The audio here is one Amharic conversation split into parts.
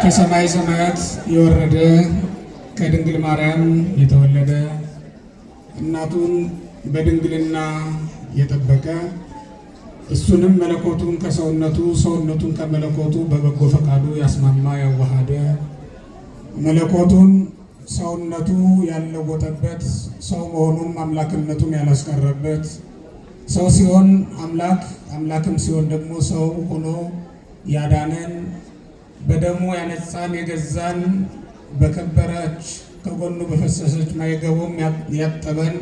ከሰማይ ሰማያት የወረደ ከድንግል ማርያም የተወለደ እናቱን በድንግልና የጠበቀ እሱንም መለኮቱን ከሰውነቱ ሰውነቱን ከመለኮቱ በበጎ ፈቃዱ ያስማማ ያዋሃደ መለኮቱን ሰውነቱ ያለወጠበት ሰው መሆኑን አምላክነቱን ያላስቀረበት ሰው ሲሆን አምላክ አምላክም ሲሆን ደግሞ ሰው ሆኖ ያዳነን በደሙ ያነጻን የገዛን በከበረች ከጎኑ በፈሰሰች ማይገቦም ያጠበን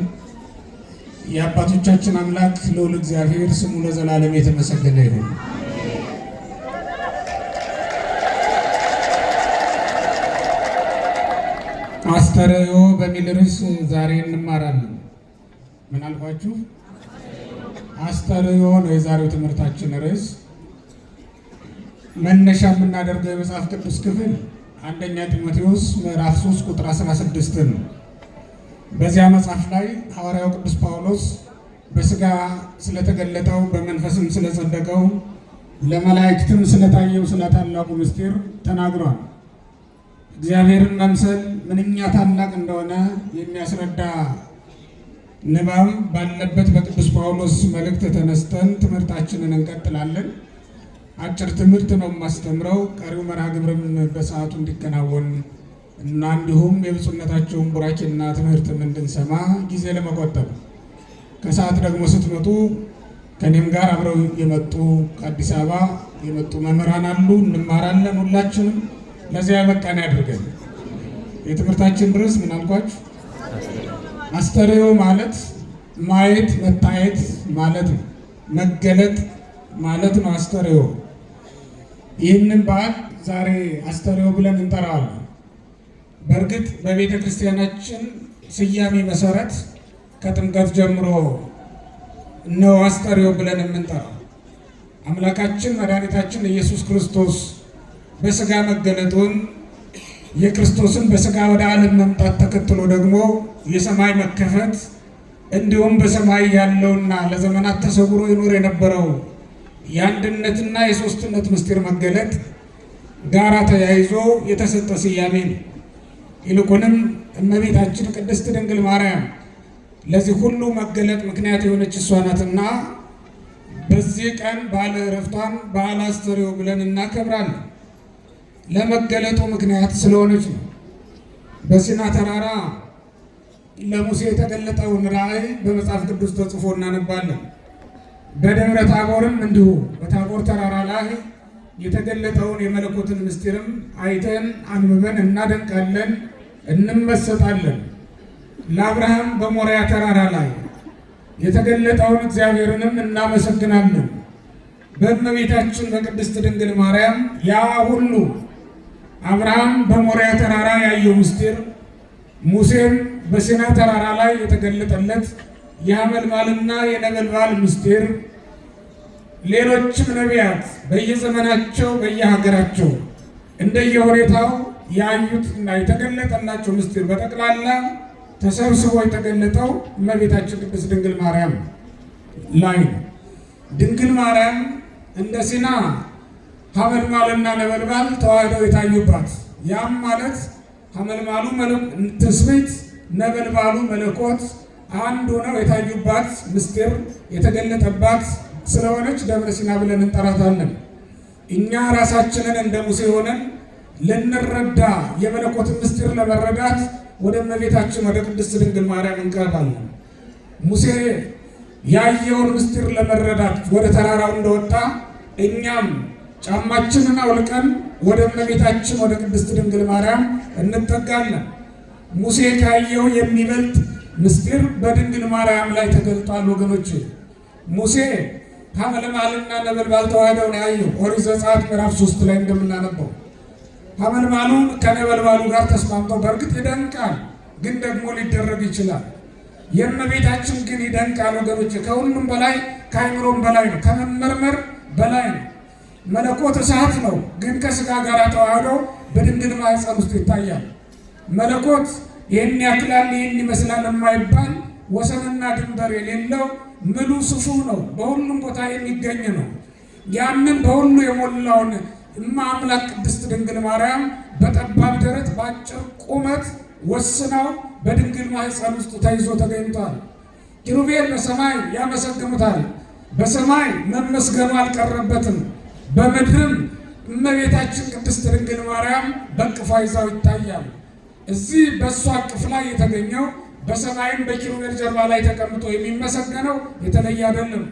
የአባቶቻችን አምላክ ልዑል እግዚአብሔር ስሙ ለዘላለም የተመሰገነ ይሁን። አስተርእዮ በሚል ርዕስ ዛሬ እንማራለን። ምን አልኳችሁ? አስተርእዮ ነው የዛሬው ትምህርታችን ርዕስ። መነሻ የምናደርገው የመጽሐፍ ቅዱስ ክፍል አንደኛ ጢሞቴዎስ ምዕራፍ 3 ቁጥር 16 ነው። በዚያ መጽሐፍ ላይ ሐዋርያው ቅዱስ ጳውሎስ በሥጋ ስለተገለጠው በመንፈስም ስለጸደቀው ለመላእክትም ስለታየው ስለ ታላቁ ምስጢር ተናግሯል። እግዚአብሔርን መምሰል ምንኛ ታላቅ እንደሆነ የሚያስረዳ ንባብ ባለበት በቅዱስ ጳውሎስ መልእክት ተነስተን ትምህርታችንን እንቀጥላለን። አጭር ትምህርት ነው የማስተምረው። ቀሪው መርሃ ግብርም በሰዓቱ እንዲከናወን እና እንዲሁም የብፁዕነታቸውን ቡራኬና ትምህርትም እንድንሰማ ጊዜ ለመቆጠብ ከሰዓት ደግሞ ስትመጡ ከኔም ጋር አብረው የመጡ ከአዲስ አበባ የመጡ መምህራን አሉ። እንማራለን። ሁላችንም ለዚያ በቃን ያድርገን። የትምህርታችን ርዕስ ምን አልኳችሁ? አስተርእዮ ማለት ማየት መታየት ማለት ነው። መገለጥ ማለት ነው አስተርእዮ። ይህንን በዓል ዛሬ አስተርእዮ ብለን እንጠራዋለን። በእርግጥ በቤተ ክርስቲያናችን ስያሜ መሰረት ከጥምቀት ጀምሮ ነው አስተርእዮ ብለን የምንጠራው። አምላካችን መድኃኒታችን ኢየሱስ ክርስቶስ በሥጋ መገለጡን የክርስቶስን በሥጋ ወደ ዓለም መምጣት ተከትሎ ደግሞ የሰማይ መከፈት እንዲሁም በሰማይ ያለውና ለዘመናት ተሰውሮ ይኖር የነበረው የአንድነትና የሦስትነት ምስጢር መገለጥ ጋራ ተያይዞ የተሰጠ ስያሜ ነው። ይልቁንም እመቤታችን ቅድስት ድንግል ማርያም ለዚህ ሁሉ መገለጥ ምክንያት የሆነች እሷ ናትና በዚህ ቀን በዓለ ዕረፍቷን በዓለ አስተርእዮ ብለን እናከብራለን። ለመገለጡ ምክንያት ስለሆነች ነው። በሲና ተራራ ለሙሴ የተገለጠውን ራእይ በመጽሐፍ ቅዱስ ተጽፎ እናነባለን። በደብረ ታቦርም እንዲሁ በታቦር ተራራ ላይ የተገለጠውን የመለኮትን ምስጢርም አይተን አንብበን እናደንቃለን፣ እንመሰጣለን። ለአብርሃም በሞሪያ ተራራ ላይ የተገለጠውን እግዚአብሔርንም እናመሰግናለን። በእመቤታችን በቅድስት ድንግል ማርያም ያ ሁሉ አብርሃም በሞሪያ ተራራ ያየው ምስጢር፣ ሙሴም በሲና ተራራ ላይ የተገለጠለት የሐመልማልና የነበልባል ምስጢር፣ ሌሎችም ነቢያት በየዘመናቸው በየሀገራቸው እንደየሁኔታው ያዩት እና የተገለጠላቸው ምስጢር በጠቅላላ ተሰብስቦ የተገለጠው እመቤታችን ቅድስት ድንግል ማርያም ላይ ነው። ድንግል ማርያም እንደ ሲና ሐመልማልና ነበልባል ተዋህደው የታዩባት፣ ያም ማለት ሐመልማሉ ትስብእት ነበልባሉ መለኮት አንድ ሆነው የታዩባት ምስጢር የተገለጠባት ስለሆነች ደብረ ሲና ብለን እንጠራታለን። እኛ ራሳችንን እንደ ሙሴ ሆነን ልንረዳ የመለኮትን ምስጢር ለመረዳት ወደ እመቤታችን ወደ ቅድስት ድንግል ማርያም እንቀርባለን። ሙሴ ያየውን ምስጢር ለመረዳት ወደ ተራራው እንደወጣ እኛም ጫማችንን አውልቀን ወደ እመቤታችን ወደ ቅድስት ድንግል ማርያም እንጠጋለን። ሙሴ ካየው የሚበልጥ ምስጢር በድንግል ማርያም ላይ ተገልጧል። ወገኖች፣ ሙሴ ሐመልማልና ነበልባል ተዋህደው ነው ያየው። ኦሪት ዘጸአት ምዕራፍ 3 ላይ እንደምናነበው ሐመልማሉ ከነበልባሉ ጋር ተስማምተው በእርግጥ ይደንቃል፣ ግን ደግሞ ሊደረግ ይችላል። የእመቤታችን ግን ይደንቃል ወገኖች። ከሁሉም በላይ ከአይምሮም በላይ ነው፣ ከመመርመር በላይ ነው። መለኮት እሳት ነው፣ ግን ከሥጋ ጋር ተዋህዶ በድንግል ማኅፀን ውስጥ ይታያል። መለኮት ይህን ያክላል ይህን ይመስላል የማይባል ወሰንና ድንበር የሌለው ምሉ ስፉ ነው፣ በሁሉም ቦታ የሚገኝ ነው። ያንን በሁሉ የሞላውን አምላክ ቅድስት ድንግል ማርያም በጠባብ ደረት በአጭር ቁመት ወስናው በድንግል ማኅፀን ውስጥ ተይዞ ተገኝቷል። ኪሩቤል በሰማይ ያመሰግኑታል። በሰማይ መመስገኑ አልቀረበትም። በምድርም እመቤታችን ቅድስት ድንግል ማርያም በቅፋ ይዛው ይታያል። እዚህ በእሷ እቅፍ ላይ የተገኘው በሰማይም በኪሩቤል ጀርባ ላይ ተቀምጦ የሚመሰገነው የተለየ አይደለም።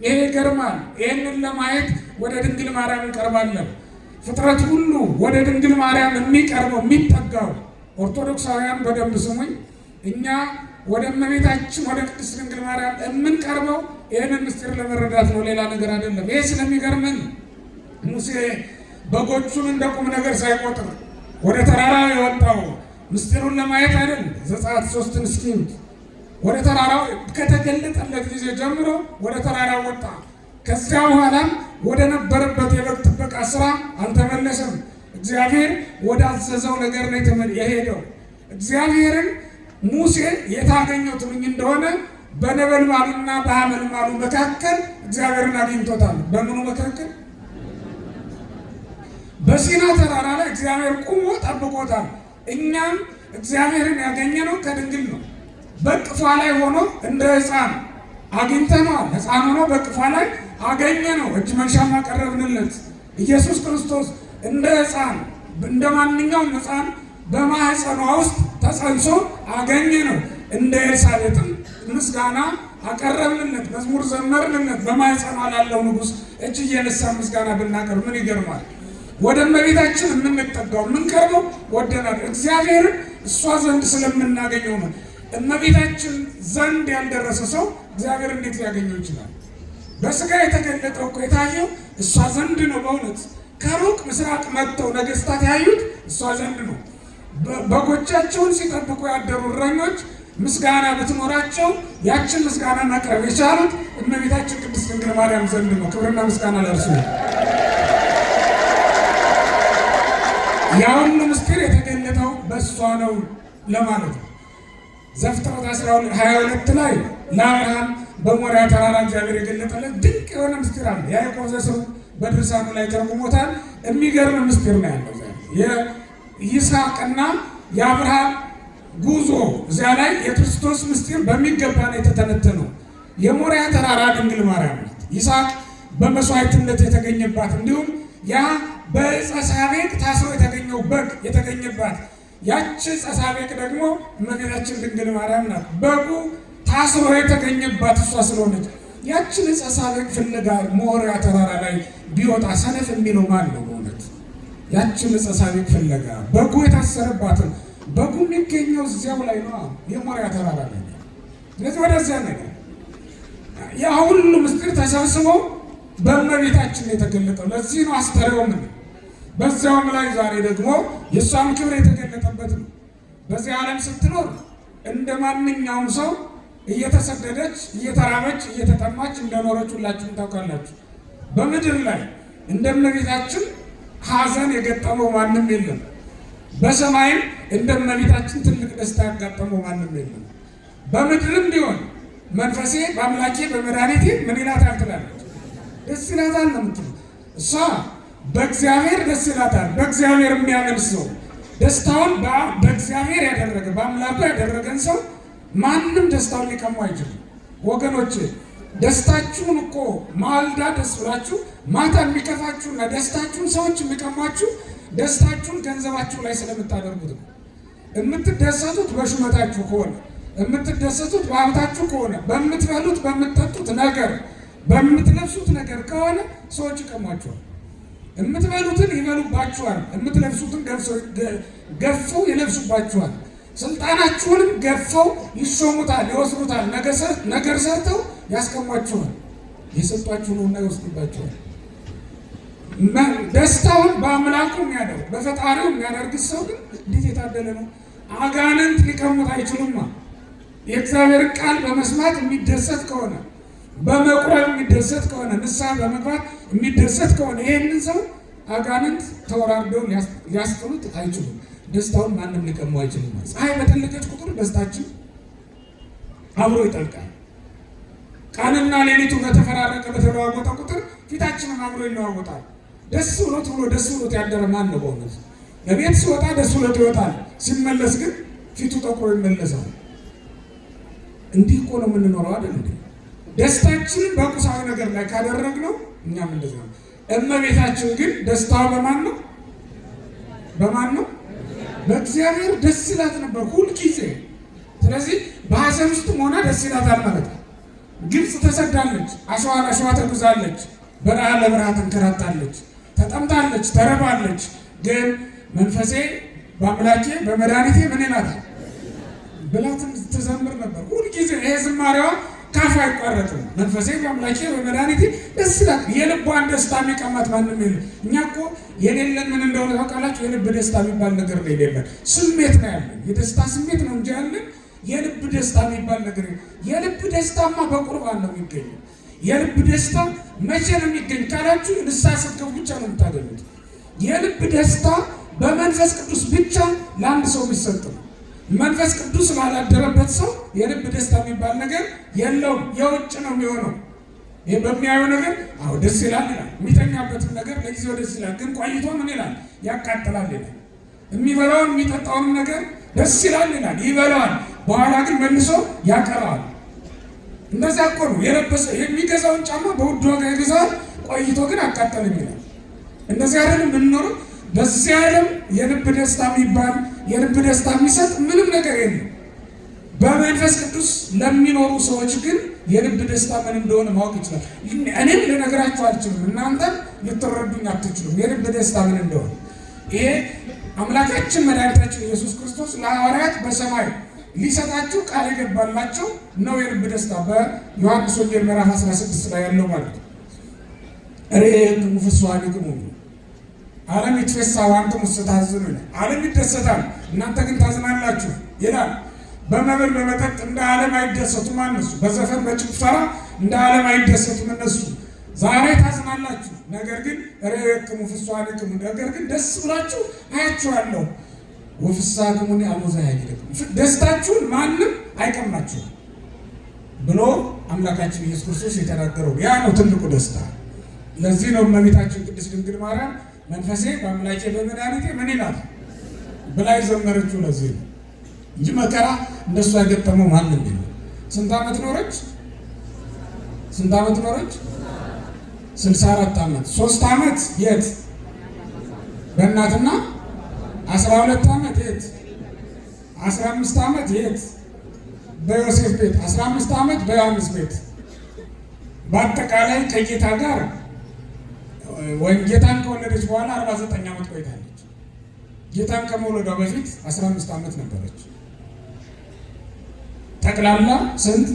ይሄ ይገርማል። ይህንን ለማየት ወደ ድንግል ማርያም እንቀርባለን። ፍጥረት ሁሉ ወደ ድንግል ማርያም የሚቀርበው የሚጠጋው፣ ኦርቶዶክሳውያን በደንብ ስሙኝ፣ እኛ ወደ እመቤታችን ወደ ቅድስት ድንግል ማርያም የምንቀርበው ይህንን ምስጢር ለመረዳት ነው፣ ሌላ ነገር አይደለም። ይሄ ስለሚገርምን ሙሴ በጎቹን እንደ ቁም ነገር ሳይቆጥር ወደ ተራራ የወጣው ምስጢሩን ለማየት አይደለም። ዘጸአት 3ን እስኪዩት። ወደ ተራራው ከተገለጠለት ጊዜ ጀምሮ ወደ ተራራው ወጣ። ከዚያ በኋላም ወደ ነበረበት የበግ ጥበቃ ስራ አልተመለሰም። እግዚአብሔር ወደ አዘዘው ነገር ነው የሄደው። እግዚአብሔርን ሙሴ የታገኘው ትሉኝ እንደሆነ በነበልባሉና በሐመልማሉ መካከል እግዚአብሔርን አግኝቶታል። በምኑ መካከል? በሲና ተራራ ላይ እግዚአብሔር ቁሞ ጠብቆታል። እኛም እግዚአብሔርን ያገኘነው ከድንግል ነው። በቅፏ ላይ ሆኖ እንደ ሕፃን አግኝተነዋል። ሕፃን ሆኖ በቅፏ ላይ አገኘነው። እጅ መንሻም አቀረብንለት። ኢየሱስ ክርስቶስ እንደ ሕፃን እንደ ማንኛውም ሕፃን በማኅፀኗ ውስጥ ተጸንሶ አገኘነው። እንደ ኤልሳቤጥም ምስጋና አቀረብንለት፣ መዝሙር ዘመርንለት። በማኅፀኗ ላለው ንጉሥ እጅ እየነሳን ምስጋና ብናቀርብ ምን ይገርማል? ወደ እመቤታችን የምንጠጋው የምንቀርበው ወደናል። እግዚአብሔርን እሷ ዘንድ ስለምናገኘው ነው። እመቤታችን ዘንድ ያልደረሰ ሰው እግዚአብሔር እንዴት ሊያገኘው ይችላል? በስጋ የተገለጠው እኮ የታየው እሷ ዘንድ ነው። በእውነት ከሩቅ ምስራቅ መጥተው ነገስታት ያዩት እሷ ዘንድ ነው። በጎቻቸውን ሲጠብቁ ያደሩ እረኞች ምስጋና ብትኖራቸው ያችን ምስጋና ማቅረብ የቻሉት እመቤታችን ቅድስት ድንግል ማርያም ዘንድ ነው። ክብርና ምስጋና ለእርሱ ነው። ያ ሁሉ ምስጢር የተገለጠው በእሷ ነው ለማለት ነው። ዘፍጥረት 22 ላይ ለአብርሃም በሞሪያ ተራራ እግዚአብሔር የገለጠለት ድንቅ የሆነ ምስጢር አለ። ያዕቆብ ዘሥሩግ በድርሳኑ ላይ ተርጉሞታል። የሚገርም ምስጢር ነው ያለው። የይስሐቅና የአብርሃም ጉዞ እዚያ ላይ የክርስቶስ ምስጢር በሚገባ ነው የተተነተነው። የሞሪያ ተራራ ድንግል ማርያም ናት። ይስሐቅ በመስዋዕትነት የተገኘባት፣ እንዲሁም ያ በዕፀ ሳቤቅ ታስሮ የተገኘው በግ የተገኘባት፣ ያቺ ዕፀ ሳቤቅ ደግሞ እመቤታችን ድንግል ማርያም ናት። በጉ ታስሮ የተገኘባት እሷ ስለሆነች ያችን ዕፀ ሳቤቅ ፍለጋ ሞሪያ ተራራ ላይ ቢወጣ ሰነፍ የሚለው ማን ነው? በእውነት ያችን ዕፀ ሳቤቅ ፍለጋ በጉ የታሰረባትን፣ በጉ የሚገኘው እዚያው ላይ ነው፣ የሞሪያ ተራራ ላይ። ስለዚህ ወደዚያ ነገር ያ ሁሉ ምስጢር ተሰብስቦ በእመቤታችን የተገለጠው። ለዚህ ነው አስተርእዮ ምን በዚያውም ላይ ዛሬ ደግሞ የእሷም ክብር የተገለጠበት ነው። በዚህ ዓለም ስትኖር እንደ ማንኛውም ሰው እየተሰደደች እየተራበች እየተጠማች እንደኖረች ሁላችሁም ታውቃላችሁ። በምድር ላይ እንደ እመቤታችን ሐዘን የገጠመው ማንም የለም። በሰማይም እንደ እመቤታችን ትልቅ ደስታ ያጋጠመው ማንም የለም። በምድርም ቢሆን መንፈሴ በአምላኬ በመድኃኒቴ ምን ይላታል ትላለች? ደስ ይላታል ነው የምትለው። እሷ በእግዚአብሔር ደስ ይላታል። በእግዚአብሔር የሚያምን ሰው ደስታውን በእግዚአብሔር ያደረገ በአምላኩ ያደረገን ሰው ማንም ደስታውን ሊቀሙ አይችልም። ወገኖች ደስታችሁን እኮ ማልዳ ደስ ብላችሁ ማታ የሚከፋችሁና ደስታችሁን ሰዎች የሚቀሟችሁ ደስታችሁን ገንዘባችሁ ላይ ስለምታደርጉት ነው። የምትደሰቱት በሹመታችሁ ከሆነ፣ የምትደሰቱት በሀብታችሁ ከሆነ፣ በምትበሉት በምትጠጡት ነገር በምትለብሱት ነገር ከሆነ ሰዎች ይቀሟችኋል። የምትበሉትን ይበሉባችኋል፣ የምትለብሱትን ገፈው ይለብሱባችኋል። ስልጣናችሁንም ገፈው ይሾሙታል፣ ይወስዱታል። ነገር ሰርተው ያስቀሟችኋል። የሰጧችሁንና ይወስዱባችኋል። ደስታውን በአምላኩ የሚያደርግ በፈጣሪው የሚያደርግ ሰው ግን እንዴት የታደለ ነው! አጋንንት ሊቀሙት አይችሉማ። የእግዚአብሔር ቃል በመስማት የሚደሰት ከሆነ፣ በመቁረብ የሚደሰት ከሆነ፣ ንስሐ በመግባት የሚደሰት ከሆነ ይህንን ሰው አጋንንት ተወራርደው ሊያስጥሉት አይችሉም። ደስታውን ማንም ሊቀሙ አይችልም። ፀሐይ በጠለቀች ቁጥር ደስታችን አብሮ ይጠልቃል። ቀንና ሌሊቱ በተፈራረቀ በተለዋወጠ ቁጥር ፊታችንም አብሮ ይለዋወጣል። ደስ ብሎት ብሎ ደስ ብሎት ያደረ ማን ነው? በእውነት ለቤት ሲወጣ ደስ ብሎት ይወጣል፣ ሲመለስ ግን ፊቱ ጠቁሮ ይመለሳል። እንዲህ እኮ ነው የምንኖረው አይደል እንዴ? ደስታችንን በቁሳዊ ነገር ላይ ካደረግነው እኛም እንደዛ ነው። እመቤታችን ግን ደስታዋ በማን ነው? በማን ነው? በእግዚአብሔር ደስ ይላት ነበር ሁልጊዜ። ስለዚህ በሐዘን ውስጥም ሆና ደስ ይላታል ማለት ነው። ግብፅ ተሰዳለች፣ አሸዋ ለአሸዋ ተጉዛለች፣ በረሃ ለበረሃ ተንከራታለች፣ ተጠምታለች፣ ተረባለች። ግን መንፈሴ በአምላኬ በመድኃኒቴ ምን ይላታል ብላትን ትዘምር ነበር ሁልጊዜ። ይሄ ዝማሬዋ ካፍ አይቋረጥም። መንፈሴ በአምላኬ በመድኃኒቴ ደስ ይላል። የልቧን ደስታ የሚቀማት ማንም የለም። እኛ እኮ የሌለን ምን እንደሆነ ታውቃላችሁ? የልብ ደስታ የሚባል ነገር ነው የሌለን። ስሜት ነው ያለን፣ የደስታ ስሜት ነው እንጂ ያለን የልብ ደስታ የሚባል ነገር የለም። የልብ ደስታማ በቁርባን ነው የሚገኘው። የልብ ደስታ መቼ ነው የሚገኝ ካላችሁ፣ ንስሐ ስትገቡ ብቻ ነው የምታገኙት። የልብ ደስታ በመንፈስ ቅዱስ ብቻ ለአንድ ሰው የሚሰጥ ነው። መንፈስ ቅዱስ ላላደረበት ሰው የልብ ደስታ የሚባል ነገር የለውም። የውጭ ነው የሚሆነው። ይህ በሚያየው ነገር አዎ ደስ ይላል ይላል። የሚተኛበትም ነገር ለጊዜው ደስ ይላል፣ ግን ቆይቶ ምን ይላል? ያቃጥላል ይላል። የሚበላውን የሚጠጣውን ነገር ደስ ይላል ይላል፣ ይበላዋል፣ በኋላ ግን መልሶ ያቀረዋል። እንደዛ እኮ ነው የለበሰ የሚገዛውን ጫማ በውድ ዋጋ ይገዛል፣ ቆይቶ ግን አቃጠልም ይላል። እንደዚህ አይደለም የምንኖረው። በዚህ ዓለም የልብ ደስታ የሚባል የልብ ደስታ የሚሰጥ ምንም ነገር የለም። በመንፈስ ቅዱስ ለሚኖሩ ሰዎች ግን የልብ ደስታ ምን እንደሆነ ማወቅ ይችላል። እኔም ልነግራችሁ አልችልም፣ እናንተም ልትረዱኝ አትችሉም የልብ ደስታ ምን እንደሆነ። ይሄ አምላካችን መድኃኒታችን ኢየሱስ ክርስቶስ ለሐዋርያት በሰማይ ሊሰጣቸው ቃል የገባላቸው ነው የልብ ደስታ። በዮሐንስ ወንጌል ምዕራፍ 16 ላይ ያለው ማለት ነው። ርኤክሙ ፍሥሓኒክሙ ዓለም ይትፌሳህ ወአንትሙ ታዝኑ ይላል። ዓለም ይደሰታል እናንተ ግን ታዝናላችሁ ይላል። በመብል በመጠጥ እንደ ዓለም አይደሰቱም እነሱ፣ በዘፈን በጭፈራ እንደ ዓለም አይደሰቱም እነሱ። ዛሬ ታዝናላችሁ፣ ነገር ግን ርኤክሙ ፍሥሓኒክሙ፣ ነገር ግን ደስ ብላችሁ አያችኋለሁ። ወፍሥሓክሙኒ አልቦ ዘያግደክሙ፣ ደስታችሁን ማንም አይቀማችሁም ብሎ አምላካችን ኢየሱስ ክርስቶስ የተናገረው ያ ነው ትልቁ ደስታ። ለዚህ ነው እመቤታችን ቅድስት ድንግል ማርያም መንፈሴ በአምላኬ በመድኃኒቴ ምን ይላል ብላ የዘመረችው ለዚህ ነው እንጂ መከራ እንደሱ ያገጠመው ማንም የለም። ስንት ዓመት ኖረች? ስንት ዓመት ኖረች? 64 ዓመት። 3 ዓመት የት? በእናትና 12 ዓመት የት? 15 ዓመት የት? በዮሴፍ ቤት። 15 ዓመት በዮሐንስ ቤት። በአጠቃላይ ከጌታ ጋር ወይም ጌታን ከወለደች በኋላ 49 ዓመት ቆይታለች። ጌታን ከመውለዷ በፊት 15 ዓመት ነበረች። ጠቅላላ ስንት?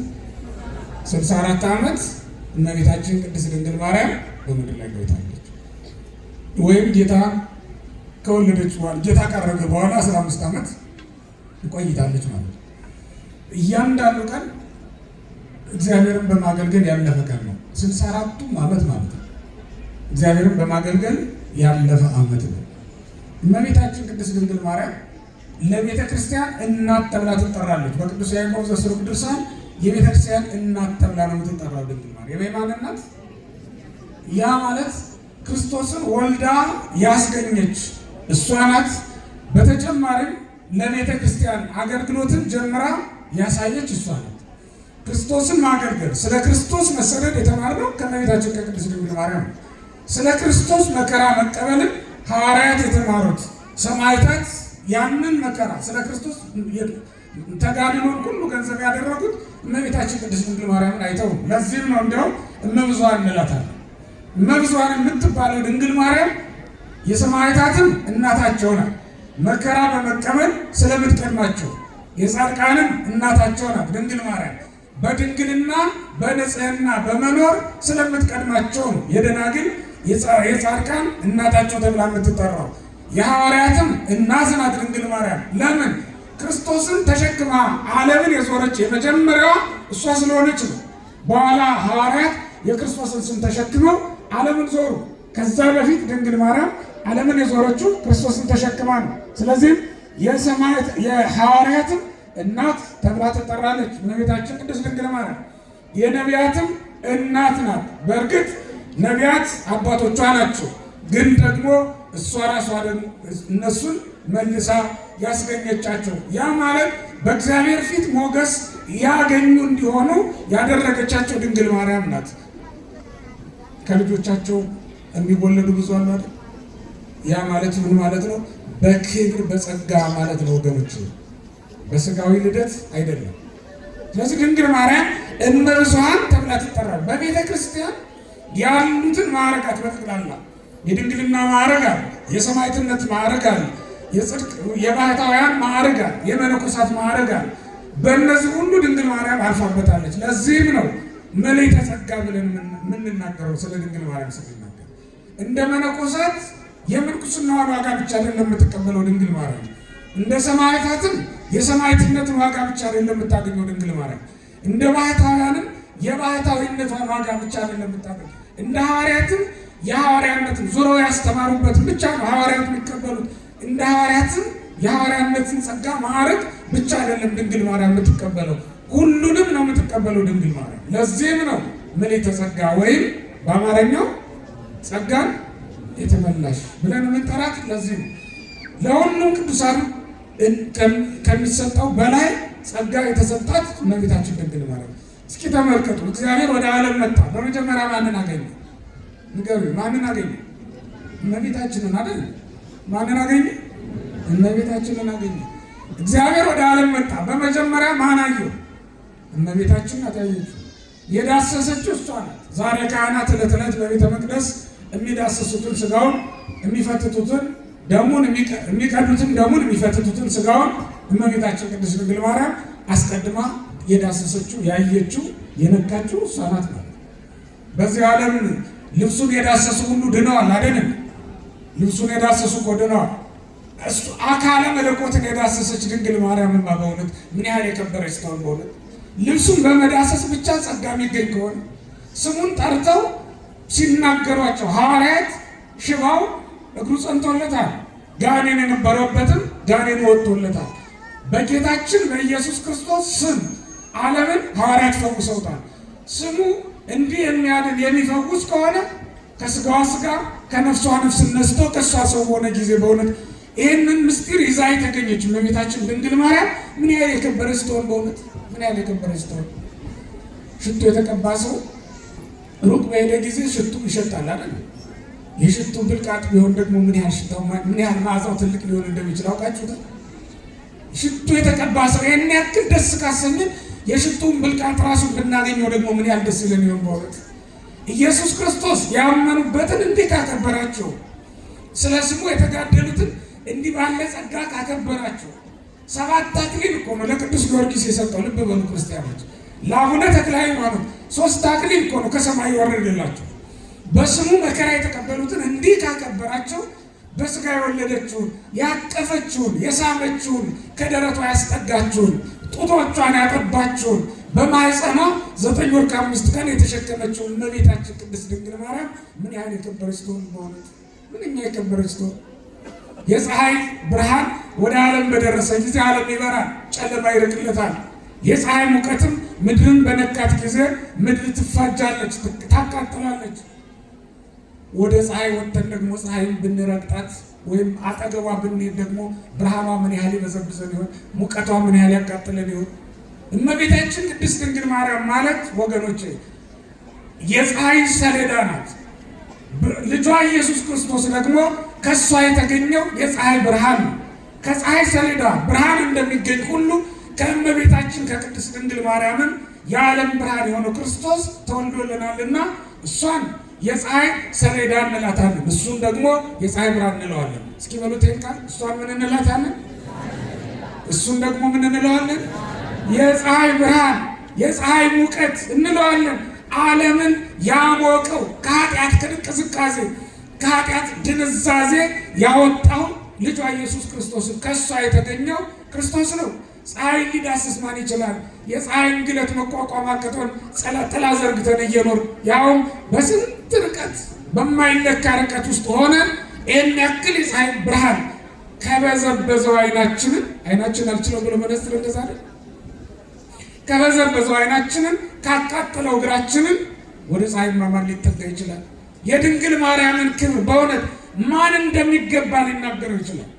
64 ዓመት እመቤታችን ቅድስት ድንግል ማርያም በምድር ላይ ቆይታለች። ወይም ጌታ ከወለደች በኋላ ጌታ ካረገ በኋላ 15 ዓመት ቆይታለች ማለት ነው። እያንዳንዱ ቀን እግዚአብሔርን በማገልገል ያለፈ ቀን ነው። 64ቱም ዓመት ማለት ነው እግዚአብሔርን በማገልገል ያለፈ ዓመት ነው። እመቤታችን ቅድስት ድንግል ማርያም ለቤተ ክርስቲያን እናት ተብላ ትጠራለች። በቅዱስ ያዕቆብ ዘሥሩግ ድርሳን የቤተ ክርስቲያን እናት ተብላ ነው የምትጠራው ድንግል ማርያም። የማን እናት? ያ ማለት ክርስቶስን ወልዳ ያስገኘች እሷ ናት። በተጨማሪም ለቤተ ክርስቲያን አገልግሎትን ጀምራ ያሳየች እሷ ናት። ክርስቶስን ማገልገል፣ ስለ ክርስቶስ መሰደድ የተማርነው ከእመቤታችን ከቅድስት ድንግል ማርያም ነው። ስለ ክርስቶስ መከራ መቀበልን ሐዋርያት የተማሩት፣ ሰማዕታት ያንን መከራ ስለ ክርስቶስ ተጋድሎን ሁሉ ገንዘብ ያደረጉት እመቤታችን ቅድስት ድንግል ማርያምን አይተው። ለዚህም ነው እንዲያውም እመብዙኃን እንላታለን። እመብዙኃን የምትባለው ድንግል ማርያም የሰማዕታትም እናታቸው ናት። መከራ በመቀበል ስለምትቀድማቸው የጻድቃንም እናታቸው ናት ድንግል ማርያም። በድንግልና በንጽህና በመኖር ስለምትቀድማቸው ነው የደናግል የጻድቃን እናታቸው ተብላ የምትጠራው። የሐዋርያትም እናት ናት ድንግል ማርያም። ለምን? ክርስቶስን ተሸክማ ዓለምን የዞረች የመጀመሪያዋ እሷ ስለሆነች ነው። በኋላ ሐዋርያት የክርስቶስን ስም ተሸክመው ዓለምን ዞሩ። ከዛ በፊት ድንግል ማርያም ዓለምን የዞረችው ክርስቶስን ተሸክማ ነው። ስለዚህም የሐዋርያትም እናት ተብላ ትጠራለች እመቤታችን ቅድስት ድንግል ማርያም። የነቢያትም እናት ናት። በእርግጥ ነቢያት አባቶቿ ናቸው። ግን ደግሞ እሷ ራሷ ደግሞ እነሱን መልሳ ያስገኘቻቸው። ያ ማለት በእግዚአብሔር ፊት ሞገስ ያገኙ እንዲሆኑ ያደረገቻቸው ድንግል ማርያም ናት። ከልጆቻቸው የሚወለዱ ብዙ አሉ አይደል? ያ ማለት ምን ማለት ነው? በክብር በጸጋ ማለት ነው ወገኖች፣ በስጋዊ ልደት አይደለም። ስለዚህ ድንግል ማርያም እመ ብዙኃን ተብላ ትጠራለች። በቤተ ክርስቲያን ያሉትን ማዕረጋት በጠቅላላ የድንግልና ማዕረግ አለ፣ የሰማዕትነት ማዕረግ አለ፣ የጽድቅ የባሕታውያን ማዕረግ አለ፣ የመነኮሳት ማዕረግ አለ። በእነዚህ ሁሉ ድንግል ማርያም አልፋበታለች። ለዚህም ነው ምልዕተ ጸጋ ብለን የምንናገረው ስለ ድንግል ማርያም ስንናገር። እንደ መነኮሳት የምንኩስናዋን ዋጋ ብቻ አይደለም የምትቀበለው ድንግል ማርያም፣ እንደ ሰማዕታትም የሰማዕትነትን ዋጋ ብቻ አይደለም የምታገኘው ድንግል ማርያም፣ እንደ ባሕታውያንም የባሕታዊነቷን ዋጋ ብቻ አይደለም የምታገኘው፣ እንደ ሐዋርያትም የሐዋርያነትን ዞሮ ያስተማሩበትን ብቻ ነው ሐዋርያት የሚቀበሉት። እንደ ሐዋርያትም የሐዋርያነትን ጸጋ ማዕረግ ብቻ አይደለም ድንግል ማርያም የምትቀበለው፣ ሁሉንም ነው የምትቀበለው ድንግል ማርያም። ለዚህም ነው ምልዕተ ጸጋ ወይም በአማርኛው ጸጋን የተመላሽ ብለን የምንጠራት። ለዚህ ነው ለሁሉም ቅዱሳን ከሚሰጠው በላይ ጸጋ የተሰጣት እመቤታችን ድንግል ማርያም። እስኪ ተመልከቱ፣ እግዚአብሔር ወደ ዓለም መጣ። በመጀመሪያ ማንን አገኘ? ንገሩኝ፣ ማንን አገኘ? እመቤታችንን አይደል? ማንን አገኘ? እመቤታችንን አገኘ። እግዚአብሔር ወደ ዓለም መጣ። በመጀመሪያ ማን አየው? እመቤታችን ናት ያየችው። የዳሰሰችው እሷ ናት። ዛሬ ካህናት ዕለት ዕለት በቤተ መቅደስ የሚዳሰሱትን ስጋውን የሚፈትቱትን ደሙን የሚቀዱትን ደሙን የሚፈትቱትን ስጋውን እመቤታችን ቅድስት ድንግል ማርያም አስቀድማ የዳሰሰችው ያየችው የነካችው እሷ ናት ማለት። በዚህ ዓለም ልብሱን የዳሰሱ ሁሉ ድነዋል አይደለም? ልብሱን የዳሰሱ እኮ ድነዋል። እሱ አካለ መለኮትን የዳሰሰች ድንግል ማርያምማ በእውነት ምን ያህል የከበረች ስትሆን በእውነት ልብሱን በመዳሰስ ብቻ ጸጋ የሚገኝ ከሆነ ስሙን ጠርተው ሲናገሯቸው ሐዋርያት ሽባው እግሩ ጸንቶለታል፣ ጋኔን የነበረበትም ጋኔን ወጥቶለታል። በጌታችን በኢየሱስ ክርስቶስ ስም ዓለምን ሐዋርያት ፈውሰውታል። ስሙ እንዲህ የሚያድን የሚፈውስ ከሆነ ከስጋዋ ስጋ ከነፍሷ ነፍስ ነስቶ ከእሷ ሰው በሆነ ጊዜ በእውነት ይህንን ምስጢር ይዛ የተገኘች እመቤታችን ድንግል ማርያም ምን ያህል የከበረች ስትሆን በእውነት ምን ያህል የከበረች ስትሆን። ሽቱ የተቀባ ሰው ሩቅ በሄደ ጊዜ ሽቱ ይሸጣል አይደል? የሽቱ ብልቃጥ ቢሆን ደግሞ ምን ያህል መዓዛው ትልቅ ሊሆን እንደሚችል አውቃችሁታል? ሽቱ የተቀባ ሰው ይህን ያክል ደስ ካሰኘን የሽቱን ብልቃጥ ራሱን ብናገኘው ደግሞ ምን ያህል ደስ ይለን ይሆን በእውነት። ኢየሱስ ክርስቶስ ያመኑበትን እንዴት አከበራቸው! ስለ ስሙ የተጋደሉትን እንዲህ ባለ ጸጋ ካከበራቸው። 7 አክሊል እኮ ነው ለቅዱስ ጊዮርጊስ የሰጠው። ልብ በሉ ክርስቲያኖች፣ ለአቡነ ተክለ ሃይማኖት 3 አክሊል እኮ ነው ከሰማይ የወረደላቸው። በስሙ መከራ የተቀበሉትን እንዲህ ካከበራቸው በስጋ የወለደችውን ያቀፈችውን የሳመችውን ከደረቷ ያስጠጋችውን ጡቶቿን ያጠባችውን በማኅፀኗ 9 ወር ከ5 ቀን የተሸከመችውን እመቤታችን ቅድስት ድንግል ማርያም ምን ያህል የከበረች ትሆን በእውነት! ምንኛ የከበረች ትሆን! የፀሐይ ብርሃን ወደ ዓለም በደረሰ ጊዜ ዓለም ይበራል፣ ጨለማ ይርቅለታል። የፀሐይ ሙቀትም ምድርን በነካት ጊዜ ምድር ትፋጃለች፣ ታቃጥላለች። ወደ ፀሐይ ወጥተን ደግሞ ፀሐይን ብንረግጣት ወይም አጠገቧ ብንሄድ ደግሞ ብርሃኗ ምን ያህል ይበዘብዘን ይሆን? ሙቀቷ ምን ያህል ያቃጥለን ይሆን? እመቤታችን ቅድስት ድንግል ማርያም ማለት ወገኖቼ የፀሐይ ሰሌዳ ናት። ልጇ ኢየሱስ ክርስቶስ ደግሞ ከእሷ የተገኘው የፀሐይ ብርሃን ነው። ከፀሐይ ሰሌዳ ብርሃን እንደሚገኝ ሁሉ ከእመቤታችን ከቅድስት ድንግል ማርያምም የዓለም ብርሃን የሆነው ክርስቶስ ተወልዶልናልና እሷን የፀሐይ ሰሌዳ እንላታለን፣ እሱን ደግሞ የፀሐይ ብርሃን እንለዋለን። እስኪ በሉት ይሄን ቃል። እሷን ምን እንላታለን? እሱን ደግሞ ምን እንለዋለን? የፀሐይ ብርሃን፣ የፀሐይ ሙቀት እንለዋለን። ዓለምን ያሞቀው ከኃጢአት ቅዝቃዜ ከኃጢአት ድንዛዜ ያወጣው ልጇ ኢየሱስ ክርስቶስ ከእሷ የተገኘው ክርስቶስ ነው። ፀሐይ ሊዳስስ ማን ይችላል? የፀሐይን ግለት መቋቋም አቅቶን ጥላ ዘርግተን እየኖር ያውም በስንት ርቀት በማይለካ ርቀት ውስጥ ሆነን ይህን ያክል የፀሐይ ብርሃን ከበዘበዘው አይናችንን አልችለው ብሎ መነጽር እንደዛ አይደል? ከበዘበዘው አይናችንን ካቃጠለው እግራችንን ወደ ፀሐይ ማማር ሊጠጋ ይችላል። የድንግል ማርያምን ክብር በእውነት ማን እንደሚገባ ሊናገረው ይችላል?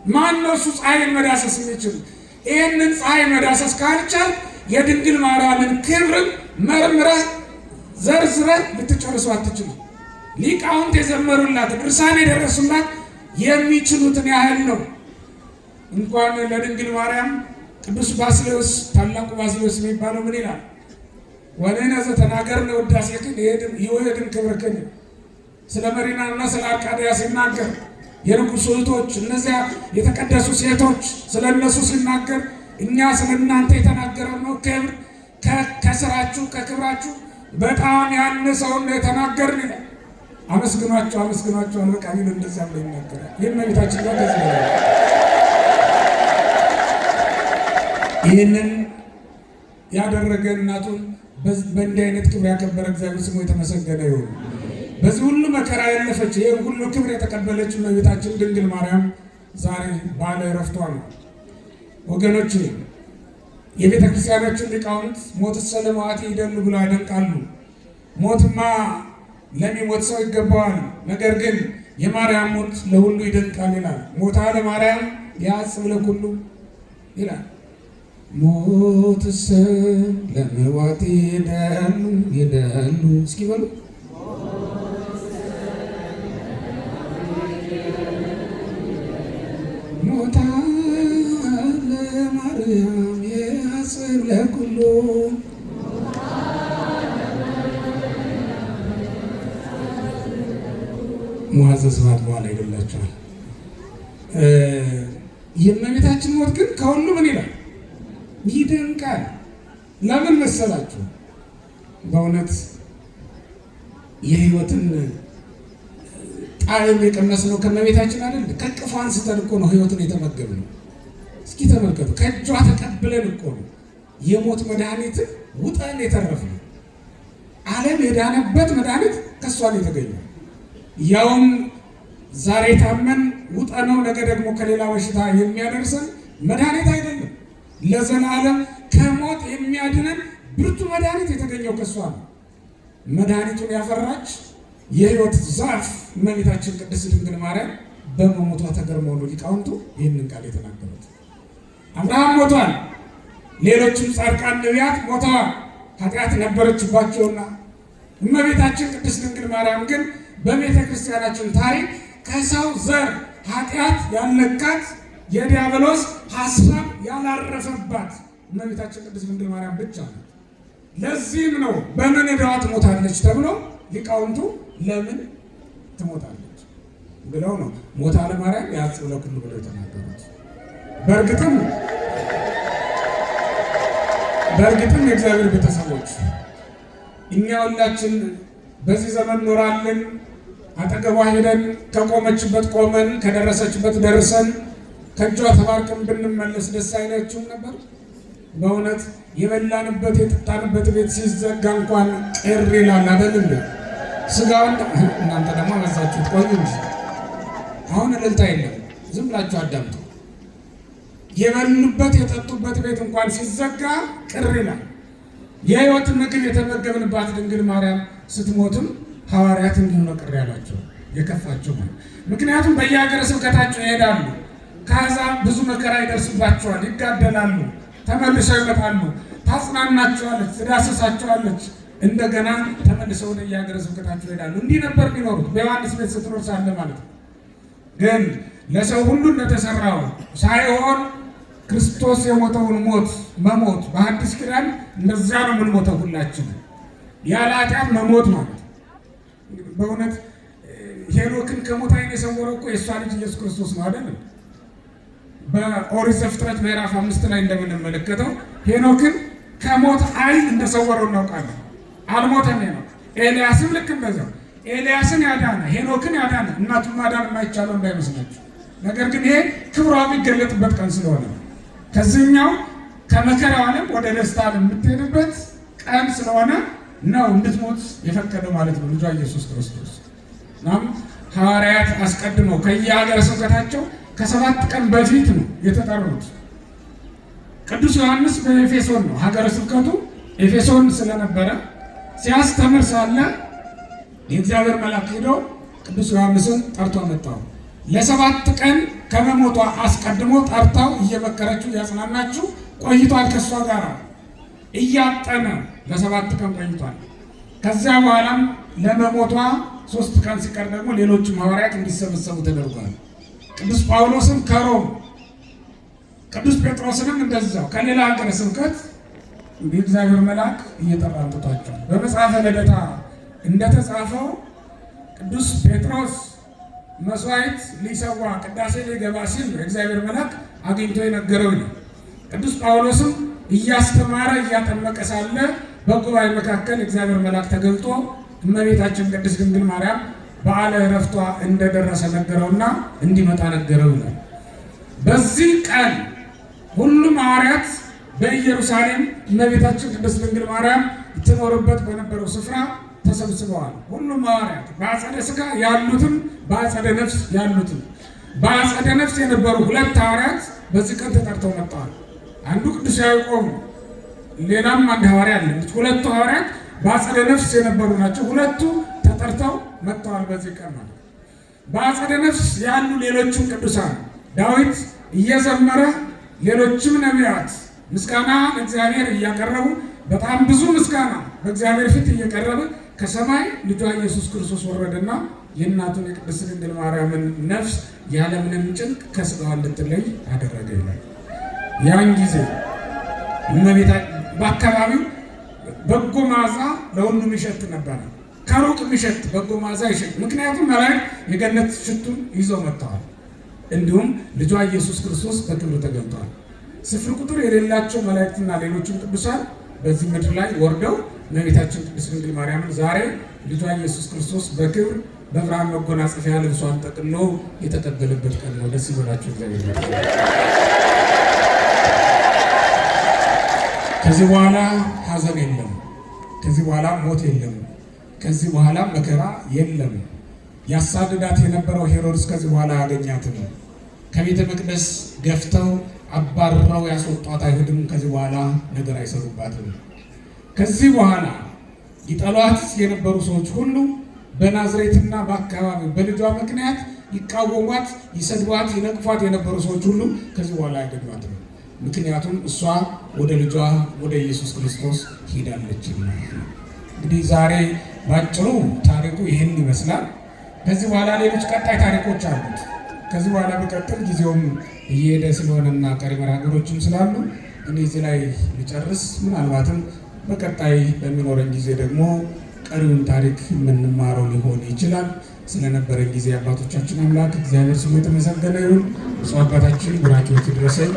ማን ነው እሱ ፀሐይን መዳሰስ የሚችል? ይህንን ፀሐይ መዳሰስ ካልቻል የድንግል ማርያምን ክብርን መርምረህ ዘርዝረህ ልትጨርሱ አትችልም። ሊቃውንት የዘመሩላት ድርሳን የደረሱላት የሚችሉትን ያህል ነው። እንኳን ለድንግል ማርያም ቅዱስ ባስልዮስ ታላቁ ባስልዮስ የሚባለው ምን ይላል? ወንሕነ ዘተናገርነ ውዳሴክን ይወህድን ክብርክን። ስለ መሪናና ስለ አርቃድያ ሲናገር የንጉሡ እህቶች እነዚያ የተቀደሱ ሴቶች ስለ እነሱ ሲናገር እኛ ስለ እናንተ የተናገርነው ክብር ከስራችሁ ከክብራችሁ በጣም ያነሰውን የተናገርን ይላል። አመስግኗቸው አመስግኗቸው አልበቃ ቢል እንደዚያ ብሎ ይናገራል። ይህን መቤታችን ጋር ይህንን ያደረገ እናቱን በእንዲህ አይነት ክብር ያከበረ እግዚአብሔር ስሙ የተመሰገነ ይሁን። በዚህ ሁሉ መከራ ያለፈች ይህን ሁሉ ክብር የተቀበለችው እመቤታችን ድንግል ማርያም ዛሬ ባለ ዕረፍቷ ነው። ወገኖች የቤተ ክርስቲያናችን ሊቃውንት ሞትሰ ለመዋቲ ይደሉ ብለው ያደንቃሉ። ሞትማ ለሚሞት ሰው ይገባዋል፣ ነገር ግን የማርያም ሞት ለሁሉ ይደንቃል ይላል። ሞታ ለማርያም ያጽብ ለኩሉ ይላል። ሞትሰ ለመዋቲ ይደሉ እስኪ በሉ ሞታ ለማርያም ያጽብ ለኩሉ ሙሐዘ ስብሐት በኋላ ይገላቸዋል። የእመቤታችን ሞት ግን ከሁሉ ምን ይላል? ይደንቃል። ለምን መሰላችሁ? በእውነት የሕይወትን ጣዕም የቀመስነው ከእመቤታችን አይደል? ከቅፏ አንስተን እኮ ነው ሕይወትን የተመገብነው። እስኪ ተመልከቱ፣ ከእጇ ተቀብለን እኮ ነው የሞት መድኃኒትን ውጠን የተረፍነው። ዓለም የዳነበት መድኃኒት ከእሷ ነው የተገኘው። ያውም ዛሬ ታመን ውጠነው ነገ ደግሞ ከሌላ በሽታ የሚያደርሰን መድኃኒት አይደለም። ለዘላለም ከሞት የሚያድነን ብርቱ መድኃኒት የተገኘው ከእሷ ነው። መድኃኒቱን ያፈራች የሕይወት ዛፍ እመቤታችን ቅድስት ድንግል ማርያም በመሞቷ ተገርመው ነው ሊቃውንቱ ይህንን ቃል የተናገሩት። አብርሃም ሞቷል፣ ሌሎችም ጻድቃን ነቢያት ሞተዋል፣ ኃጢአት ነበረችባቸውና። እመቤታችን ቅድስት ድንግል ማርያም ግን በቤተ ክርስቲያናችን ታሪክ ከሰው ዘር ኃጢአት ያልነካት የዲያብሎስ ሐሳብ ያላረፈባት እመቤታችን ቅድስት ድንግል ማርያም ብቻ ነው። ለዚህም ነው በምን ዕዳዋ ትሞታለች ተብሎ ሊቃውንቱ ለምን ትሞታለች ብለው ነው ሞታ ለማርያም ያጽብ ለኩሉ ብለው የተናገሩት። በእርግጥም የእግዚአብሔር ቤተሰቦች እኛ ሁላችን በዚህ ዘመን ኖራለን። አጠገቧ ሄደን ከቆመችበት ቆመን ከደረሰችበት ደርሰን ከእጇ ተባርከን ብንመለስ ደስ አይላችሁም ነበር? በእውነት የበላንበት የጠጣንበት ቤት ሲዘጋ እንኳን ቅር ይላል አይደል? ስጋውን እናንተ ደግሞ አበዛችሁት። ቆዩ እንጂ አሁን እልልታ የለም፣ ዝም ብላችሁ አዳምጡ። የበሉበት የጠጡበት ቤት እንኳን ሲዘጋ ቅር ይላል። የሕይወት ምግብ የተመገብንባት ድንግል ማርያም ስትሞትም ሐዋርያት እንዲሁ ነው ቅር ያላቸው የከፋቸው። ምክንያቱም በየሀገረ ስብከታቸው ይሄዳሉ። ከአሕዛብ ብዙ መከራ ይደርስባቸዋል፣ ይጋደላሉ፣ ተመልሰው ይመጣሉ። ታጽናናቸዋለች፣ ትዳስሳቸዋለች። እንደገና ተመልሰው ወደ የሀገረ ስብከታቸው ይሄዳሉ። እንዲህ ነበር የሚኖሩት በዮሐንስ ቤት ስትኖር ሳለ ማለት ነው። ግን ለሰው ሁሉ እንደተሰራው ሳይሆን ክርስቶስ የሞተውን ሞት መሞት በአዲስ ኪዳን እንደዚያ ነው የምንሞተው ሁላችን ያለ ኃጢአት መሞት ማለት። በእውነት ሄኖክን ከሞት ዓይን የሰወረው እኮ የእሷ ልጅ ኢየሱስ ክርስቶስ ነው አይደለም? በኦሪት ዘፍጥረት ምዕራፍ 5 ላይ እንደምንመለከተው ሄኖክን ከሞት ዓይን እንደሰወረው እናውቃለን። አልሞተም ሄኖክ። ኤልያስም ልክ እንደዚያው ኤልያስን ያዳነ ሄኖክን ያዳነ እናቱን ማዳን የማይቻለው እንዳይመስላችሁ። ነገር ግን ይሄ ክብሯ የሚገለጥበት ቀን ስለሆነ ከዚህኛው ከመከራው ዓለም ወደ ደስታ የምትሄድበት ቀን ስለሆነ ነው እንድትሞት የፈቀደው ማለት ነው ልጇ ኢየሱስ ክርስቶስ። እናም ሐዋርያት አስቀድመው ከየሀገረ ስብከታቸው ከ7 ቀን በፊት ነው የተጠሩት። ቅዱስ ዮሐንስ በኤፌሶን ነው ሀገረ ስብከቱ ኤፌሶን ስለነበረ ሲያስተምር ሳለ የእግዚአብሔር መልአክ ሄዶ ቅዱስ ዮሐንስን ጠርቶ መጣው። ለ7 ቀን ከመሞቷ አስቀድሞ ጠርታው እየመከረችው እያጽናናችው ቆይቷል። ከእሷ ጋር እያጠነ ለ7 ቀን ቆይቷል። ከዚያ በኋላም ለመሞቷ 3 ቀን ሲቀር ደግሞ ሌሎችም ሐዋርያት እንዲሰበሰቡ ተደርጓል። ቅዱስ ጳውሎስም ከሮም፣ ቅዱስ ጴጥሮስንም እንደዛው ከሌላ ሀገረ ስብከት የእግዚአብሔር መልአክ እየጠራ አምጥቷቸው በመጽሐፈ ልደታ እንደተጻፈው ቅዱስ ጴጥሮስ መስዋዕት ሊሰዋ ቅዳሴ ሊገባ ሲል እግዚአብሔር መልአክ አግኝቶ የነገረው ነው። ቅዱስ ጳውሎስም እያስተማረ እያጠመቀ ሳለ በጉባኤ መካከል እግዚአብሔር መልአክ ተገልጦ እመቤታችን ቅድስት ድንግል ማርያም በዓለ ዕረፍቷ እንደደረሰ ነገረውና እንዲመጣ ነገረው ይላል። በዚህ ቀን ሁሉም ሐዋርያት በኢየሩሳሌም እመቤታችን ቅድስት ድንግል ማርያም ትኖርበት በነበረው ስፍራ ተሰብስበዋል። ሁሉም ሐዋርያት በአጸደ ሥጋ ያሉትም በአጸደ ነፍስ ያሉትም። በአጸደ ነፍስ የነበሩ 2 ሐዋርያት በዚህ ቀን ተጠርተው መጥተዋል። አንዱ ቅዱስ ያዕቆብ፣ ሌላም አንድ ሐዋርያ አለ። 2 ሐዋርያት በአጸደ ነፍስ የነበሩ ናቸው። 2ቱ ተጠርተው መጥተዋል በዚህ ቀን ማለት። በአጸደ ነፍስ ያሉ ሌሎችም ቅዱሳን ዳዊት እየዘመረ ሌሎችም ነቢያት ምስጋና ለእግዚአብሔር እያቀረቡ በጣም ብዙ ምስጋና በእግዚአብሔር ፊት እየቀረበ ከሰማይ ልጇ ኢየሱስ ክርስቶስ ወረደና የእናቱን የቅድስት ድንግል ማርያምን ነፍስ ያለምንም ጭንቅ ከሥጋዋ እንድትለይ አደረገ ይላል። ያን ጊዜ በአካባቢው በጎ መዓዛ ለሁሉም ይሸት ነበረ። ከሩቅ የሚሸት በጎ መዓዛ ይሸት። ምክንያቱም መላእክት የገነት ሽቱን ይዘው መጥተዋል። እንዲሁም ልጇ ኢየሱስ ክርስቶስ በክብር ተገልጧል። ስፍር ቁጥር የሌላቸው መላእክትና ሌሎችም ቅዱሳን በዚህ ምድር ላይ ወርደው እመቤታችን ቅድስት ድንግል ማርያምን ዛሬ ልጇ ኢየሱስ ክርስቶስ በክብር በብርሃን መጎናጸፊያ ልብሷን ጠቅልሎ የተቀበለበት ቀን ነው። ደስ ይበላችሁ እግዚአብሔር። ከዚህ በኋላ ሐዘን የለም። ከዚህ በኋላ ሞት የለም። ከዚህ በኋላ መከራ የለም። ያሳድዳት የነበረው ሄሮድስ ከዚህ በኋላ ያገኛትም። ከቤተ መቅደስ ገፍተው አባረው ያስወጧት አይሁድም ከዚህ በኋላ ነገር አይሰሩባትም። ከዚህ በኋላ ይጠሏት የነበሩ ሰዎች ሁሉ በናዝሬትና በአካባቢው በልጇ ምክንያት ይቃወሟት፣ ይሰድቧት፣ ይነቅፏት የነበሩ ሰዎች ሁሉ ከዚህ በኋላ ያገኟትም። ምክንያቱም እሷ ወደ ልጇ ወደ ኢየሱስ ክርስቶስ ሄዳለች። እንግዲህ ዛሬ ባጭሩ ታሪኩ ይህን ይመስላል። ከዚህ በኋላ ሌሎች ቀጣይ ታሪኮች አሉት። ከዚህ በኋላ በቀጥል ጊዜውም እየሄደ ስለሆነና ቀሪ መርሃ ግብሮችም ስላሉ እኔ እዚህ ላይ ልጨርስ። ምናልባትም በቀጣይ በሚኖረን ጊዜ ደግሞ ቀሪውን ታሪክ የምንማረው ሊሆን ይችላል። ስለነበረን ጊዜ አባቶቻችን አምላክ እግዚአብሔር ስሙ የተመሰገነ ይሁን። ብፁዕ አባታችን ቡራኬዎት ይድረሰኝ።